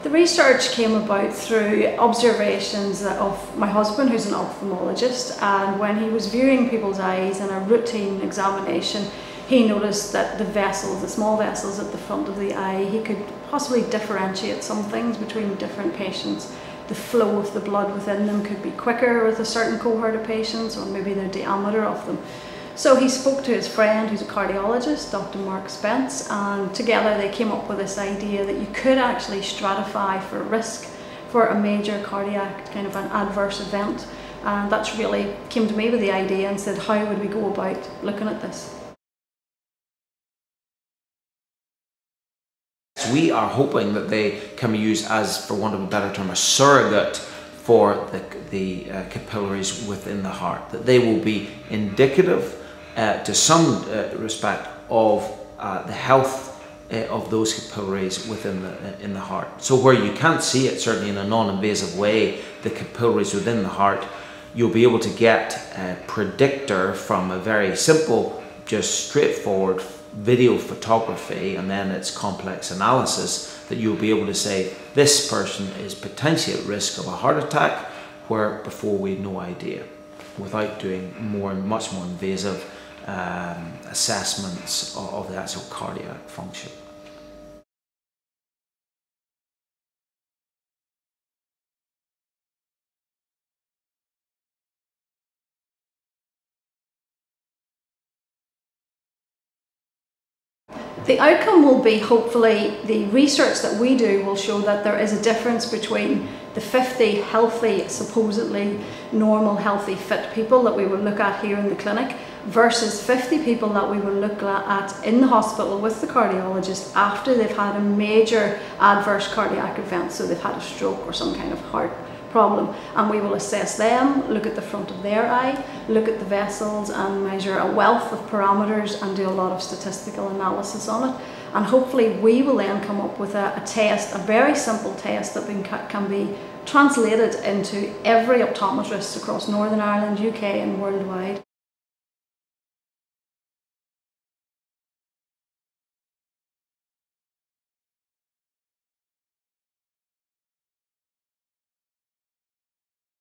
The research came about through observations of my husband, who's an ophthalmologist, and when he was viewing people's eyes in a routine examination, he noticed that the vessels, the small vessels at the front of the eye, he could possibly differentiate some things between different patients. The flow of the blood within them could be quicker with a certain cohort of patients, or maybe the diameter of them. So he spoke to his friend who's a cardiologist, Dr. Mark Spence, and together they came up with this idea that you could actually stratify for risk for a major cardiac kind of an adverse event. And that's really came to me with the idea and said, how would we go about looking at this? We are hoping that they can be used as, for want of a better term, a surrogate for the capillaries within the heart, that they will be indicative to some respect of the health of those capillaries within the heart. So where you can't see it, certainly in a non-invasive way, the capillaries within the heart, you'll be able to get a predictor from a very simple, just straightforward video photography and then its complex analysis, that you'll be able to say this person is potentially at risk of a heart attack, where before we had no idea, without doing much more invasive assessments of the actual cardiac function. The outcome will be, hopefully, the research that we do will show that there is a difference between the 50 healthy, supposedly normal, healthy, fit people that we will look at here in the clinic versus 50 people that we will look at in the hospital with the cardiologist after they've had a major adverse cardiac event, so they've had a stroke or some kind of heart problem, and we will assess them, look at the front of their eye, look at the vessels and measure a wealth of parameters and do a lot of statistical analysis on it, and hopefully we will then come up with a test, a very simple test that can be translated into every optometrist across Northern Ireland, UK and worldwide.